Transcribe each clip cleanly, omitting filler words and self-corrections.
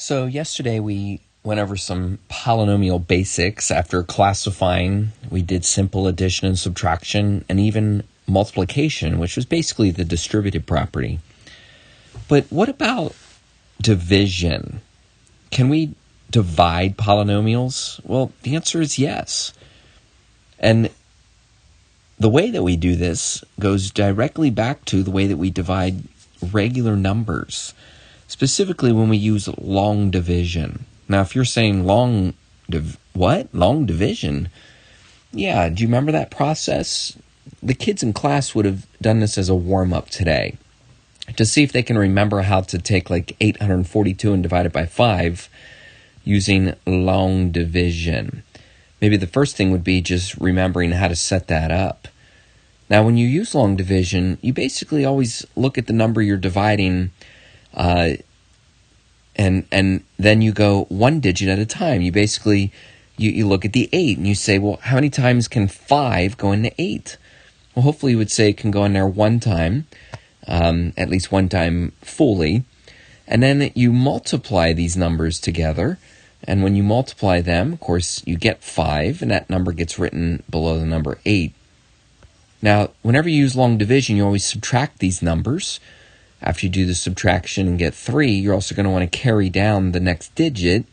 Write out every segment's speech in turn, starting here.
So yesterday we went over some polynomial basics. After classifying, we did simple addition and subtraction and even multiplication, which was basically the distributive property. But what about division? Can we divide polynomials? Well, the answer is yes. And the way that we do this goes directly back to the way that we divide regular numbers, specifically when we use long division. Now, if you're saying long division? Yeah, do you remember that process? The kids in class would have done this as a warm-up today to see if they can remember how to take like 842 and divide it by 5 using long division. Maybe the first thing would be just remembering how to set that up. Now, when you use long division, you basically always look at the number you're dividing and then you go one digit at a time. You basically, you look at the 8 and you say, well, how many times can 5 go into 8? Well, hopefully you would say it can go in there one time, at least one time fully. And then you multiply these numbers together. And when you multiply them, of course, you get 5, and that number gets written below the number 8. Now, whenever you use long division, you always subtract these numbers. After you do the subtraction and get 3, you're also going to want to carry down the next digit.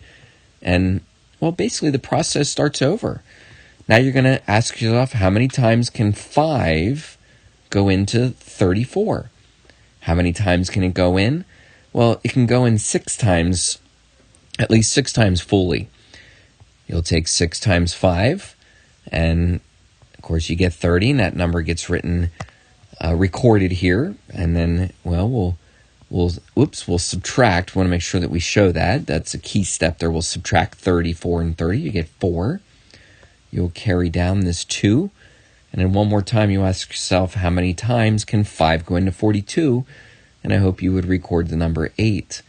And, well, basically the process starts over. Now you're going to ask yourself, how many times can 5 go into 34? How many times can it go in? Well, it can go in 6 times, at least 6 times fully. You'll take 6 times 5, and of course you get 30, and that number gets written, recorded here, and then, well, we'll subtract. We want to make sure that we show that. That's a key step there. We'll subtract 34 and 30. You get 4. You'll carry down this 2. And then one more time, you ask yourself, how many times can 5 go into 42? And I hope you would record the number 8.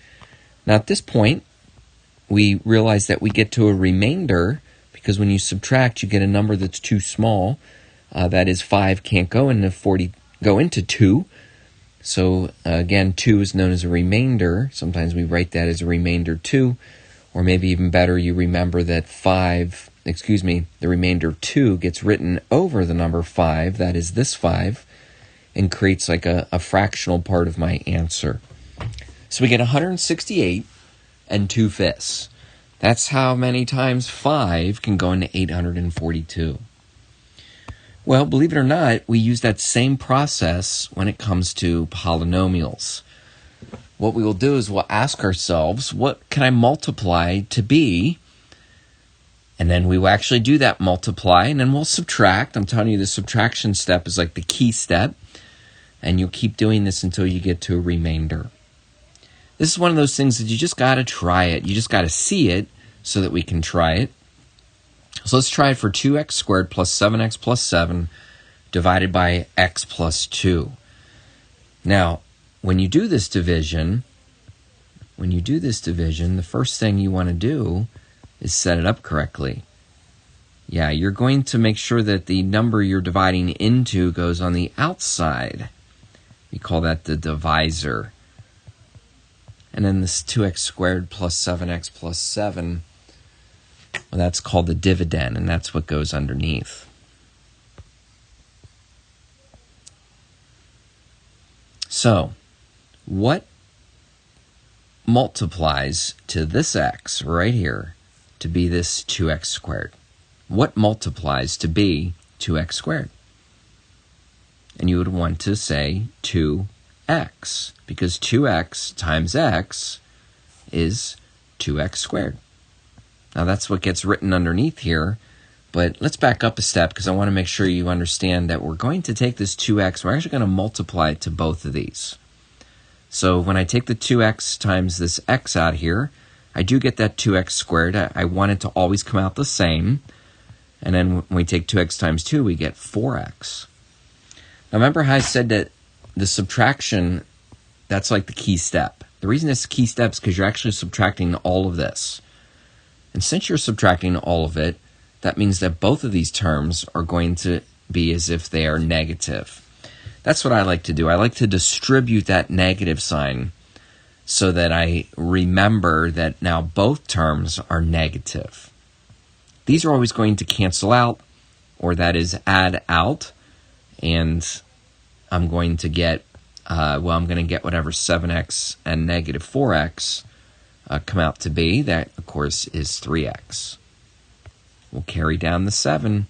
Now, at this point, we realize that we get to a remainder, because when you subtract, you get a number that's too small. That is, 5 can't go into 2. So again, 2 is known as a remainder. Sometimes we write that as a remainder 2, or maybe even better, you remember that the remainder 2 gets written over the number 5, that is this 5, and creates like a fractional part of my answer. So we get 168 and 2/5. That's how many times 5 can go into 842. Well, believe it or not, we use that same process when it comes to polynomials. What we will do is we'll ask ourselves, what can I multiply to be? And then we will actually do that multiply, and then we'll subtract. I'm telling you, the subtraction step is like the key step, and you'll keep doing this until you get to a remainder. This is one of those things that you just got to try it. You just got to see it so that we can try it. So let's try it for 2x squared plus 7x plus 7 divided by x plus 2. Now, when you do this division, the first thing you want to do is set it up correctly. Yeah, you're going to make sure that the number you're dividing into goes on the outside. We call that the divisor. And then this 2x squared plus 7x plus 7, well, that's called the dividend, and that's what goes underneath. So, what multiplies to this x right here to be this 2x squared? What multiplies to be 2x squared? And you would want to say 2x, because 2x times x is 2x squared. Now that's what gets written underneath here, but let's back up a step because I want to make sure you understand that we're going to take this 2x, we're actually going to multiply it to both of these. So when I take the 2x times this x out here, I do get that 2x squared. I want it to always come out the same. And then when we take 2x times 2, we get 4x. Now remember how I said that the subtraction, that's like the key step. The reason it's a key step is because you're actually subtracting all of this. And since you're subtracting all of it, that means that both of these terms are going to be as if they are negative. That's what I like to do. I like to distribute that negative sign so that I remember that now both terms are negative. These are always going to cancel out, or that is add out, and I'm going to get, I'm going to get whatever 7x and negative 4x come out to be. That, of course, is 3x. We'll carry down the 7,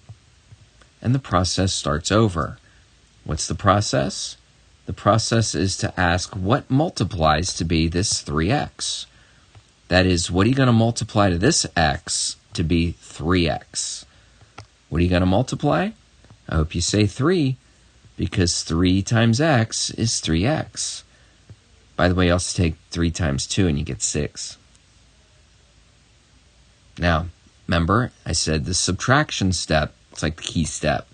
and the process starts over. What's the process? The process is to ask what multiplies to be this 3x. That is, what are you going to multiply to this x to be 3x? What are you going to multiply? I hope you say 3, because 3 times x is 3x. By the way, you also take 3 times 2 and you get 6. Now, remember, I said the subtraction step, it's like the key step.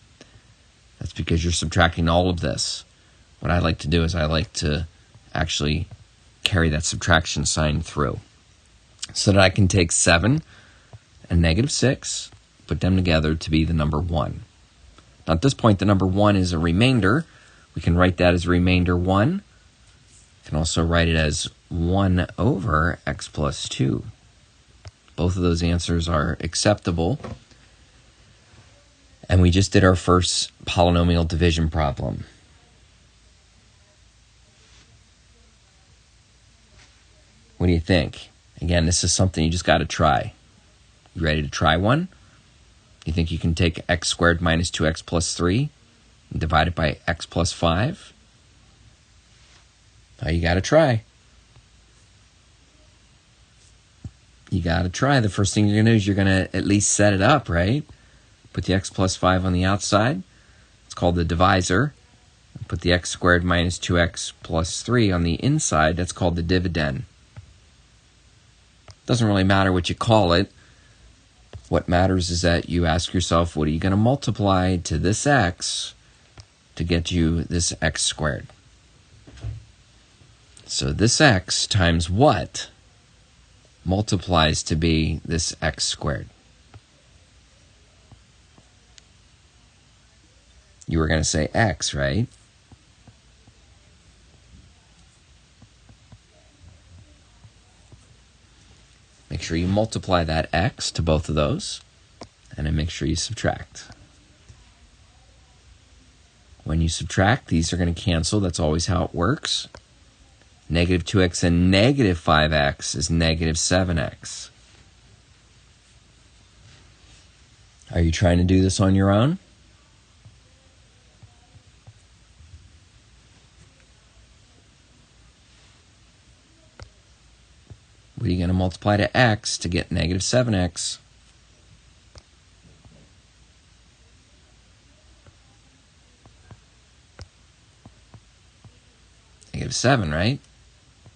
That's because you're subtracting all of this. What I like to do is I like to actually carry that subtraction sign through, so that I can take 7 and negative 6, put them together to be the number 1. Now at this point, the number 1 is a remainder. We can write that as remainder 1. We can also write it as 1 over x plus 2. Both of those answers are acceptable. And we just did our first polynomial division problem. What do you think? Again, this is something you just got to try. You ready to try one? You think you can take x squared minus 2x plus 3 and divide it by x plus 5? Oh, you got to try. You got to try. The first thing you're going to do is you're going to at least set it up, right? Put the x plus 5 on the outside. It's called the divisor. Put the x squared minus 2x plus 3 on the inside. That's called the dividend. Doesn't really matter what you call it. What matters is that you ask yourself, what are you going to multiply to this x to get you this x squared? So this x times what multiplies to be this x squared? You were going to say x, right? Make sure you multiply that x to both of those, and then make sure you subtract. When you subtract, these are going to cancel. That's always how it works. Negative 2x and negative 5x is negative 7x. Are you trying to do this on your own? What are you going to multiply to x to get negative 7x? Negative 7, right?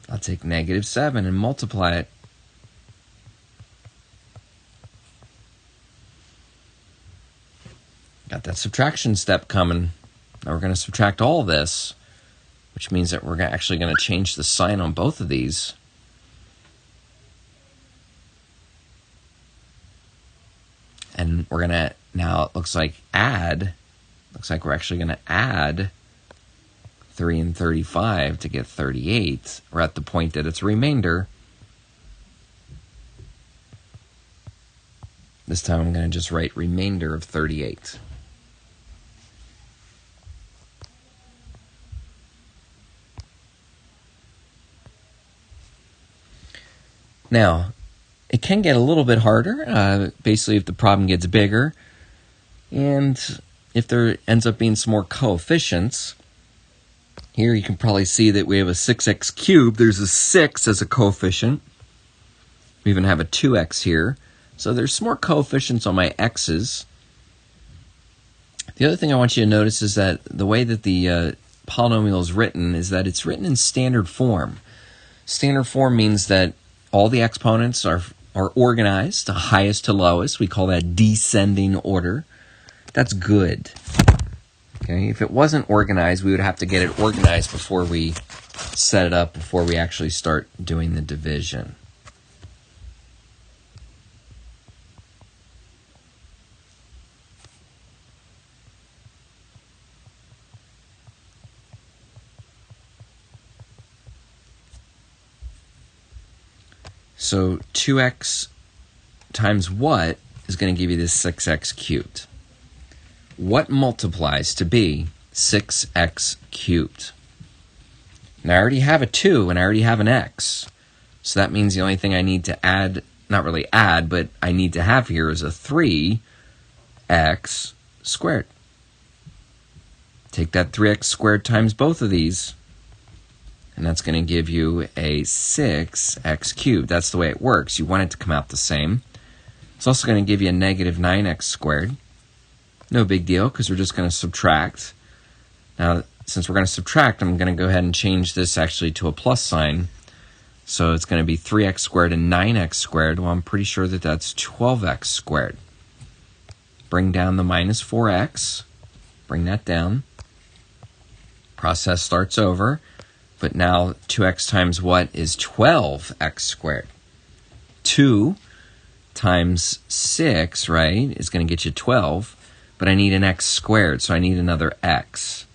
I'll take negative 7 and multiply it. Got that subtraction step coming. Now we're going to subtract all this, which means that we're actually going to change the sign on both of these. And we're going to, now it looks like add, looks like we're actually going to add 3 and 35 to get 38. We're at the point that it's a remainder. This time I'm going to just write remainder of 38. Now, it can get a little bit harder, basically if the problem gets bigger, and if there ends up being some more coefficients. Here you can probably see that we have a 6x cubed. There's a 6 as a coefficient. We even have a 2x here. So there's some more coefficients on my x's. The other thing I want you to notice is that the way that the polynomial is written is that it's written in standard form. Standard form means that all the exponents are organized, highest to lowest. We call that descending order. That's good. Okay, if it wasn't organized, we would have to get it organized before we set it up, before we actually start doing the division. So 2x times what is going to give you this 6x cubed? What multiplies to be 6x cubed? And I already have a 2 and I already have an x. So that means the only thing I need to add, not really add, but I need to have here is a 3x squared. Take that 3x squared times both of these, and that's going to give you a 6x cubed. That's the way it works. You want it to come out the same. It's also going to give you a negative 9x squared. No big deal, because we're just going to subtract. Now, since we're going to subtract, I'm going to go ahead and change this actually to a plus sign. So it's going to be 3x squared and 9x squared. Well, I'm pretty sure that that's 12x squared. Bring down the minus 4x. Bring that down. Process starts over. But now 2x times what is 12x squared? 2 times 6, right, is going to get you 12. But I need an x squared, so I need another x.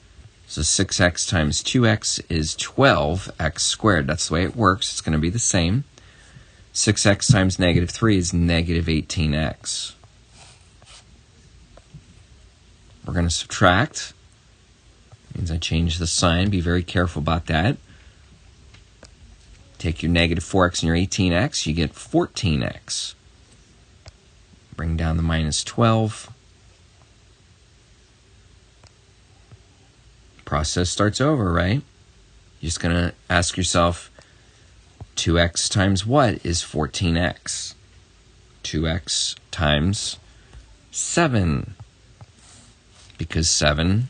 So 6x times 2x is 12x squared. That's the way it works. It's going to be the same. 6x times negative 3 is negative 18x. We're going to subtract. Means I change the sign. Be very careful about that. Take your negative 4x and your 18x. You get 14x. Bring down the minus 12. Process starts over, right? You're just going to ask yourself, 2x times what is 14x? 2x times 7. Because 7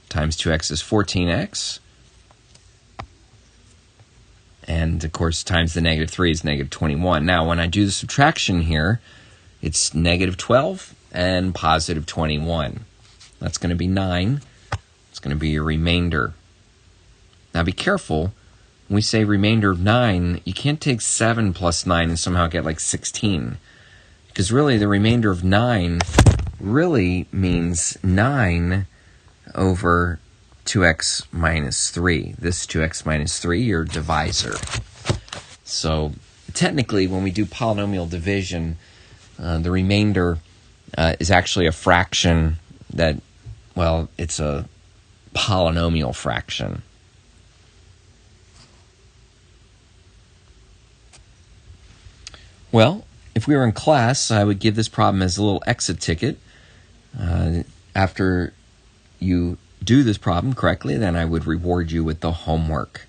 times 2x is 14x. And, of course, times the negative 3 is negative 21. Now, when I do the subtraction here, it's negative 12 and positive 21. That's going to be 9. It's going to be your remainder. Now be careful. When we say remainder of 9, you can't take 7 plus 9 and somehow get like 16. Because really the remainder of 9 really means 9 over 2x minus 3. This 2x minus 3, your divisor. So technically when we do polynomial division, the remainder is actually a fraction that, well, it's a polynomial fraction. Well, if we were in class, I would give this problem as a little exit ticket. After you do this problem correctly, then I would reward you with the homework.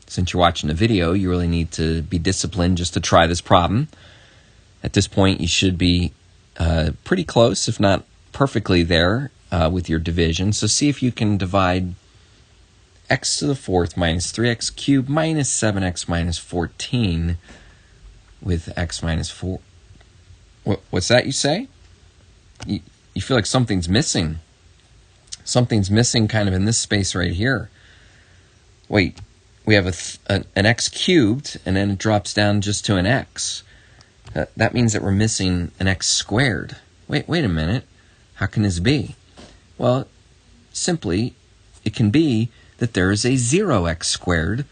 Since you're watching the video, you really need to be disciplined just to try this problem. At this point, you should be pretty close, if not perfectly there, with your division. So see if you can divide x to the 4th minus 3x cubed minus 7x minus 14 with x minus 4. What's that you say? You feel like something's missing. Something's missing kind of in this space right here. Wait, we have an x cubed, and then it drops down just to an x. That means that we're missing an x squared. Wait a minute. How can this be? Well, simply, it can be that there is a 0x squared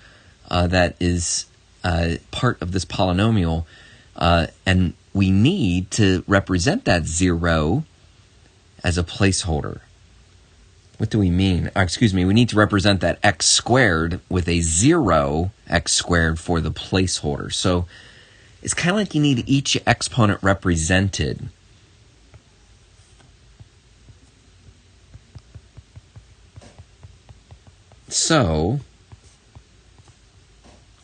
that is part of this polynomial, and we need to represent that 0 as a placeholder. What do we mean? We need to represent that x squared with a 0x squared for the placeholder. So it's kind of like you need each exponent represented. So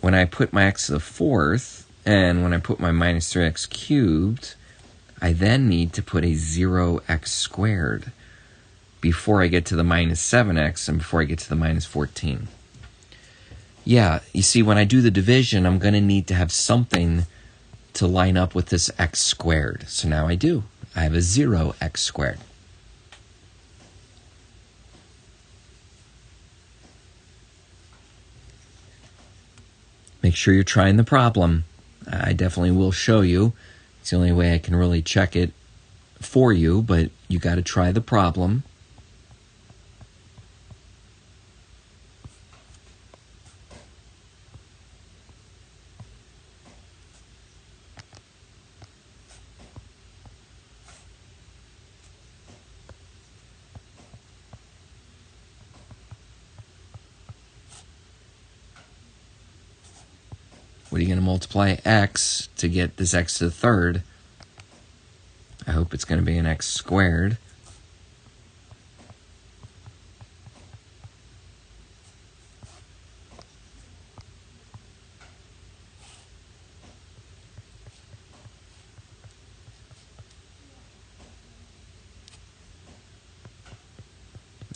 when I put my x to the 4th and when I put my minus 3x cubed, I then need to put a 0x squared before I get to the minus 7x and before I get to the minus 14. Yeah, you see, when I do the division, I'm going to need to have something to line up with this x squared. So now I do. I have a 0x squared. Make sure you're trying the problem. I definitely will show you. It's the only way I can really check it for you, but you got to try the problem. What are you going to multiply x to get this x to the third? I hope it's going to be an x squared.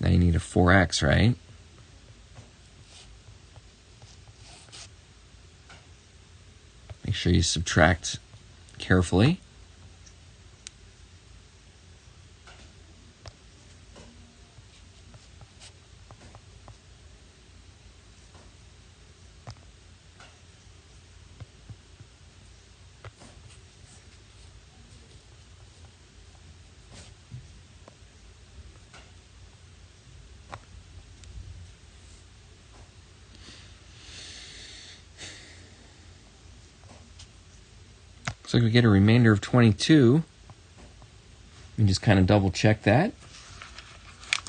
Now you need a 4x, right? Make sure you subtract carefully. Looks like we get a remainder of 22. You just kind of double check that.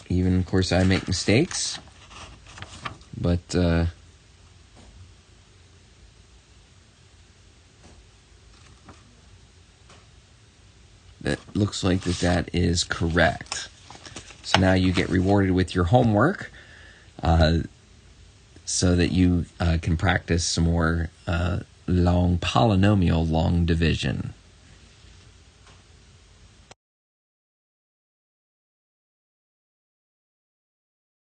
Even, of course, I make mistakes. But that looks like that is correct. So now you get rewarded with your homework so that you can practice some more long polynomial long division.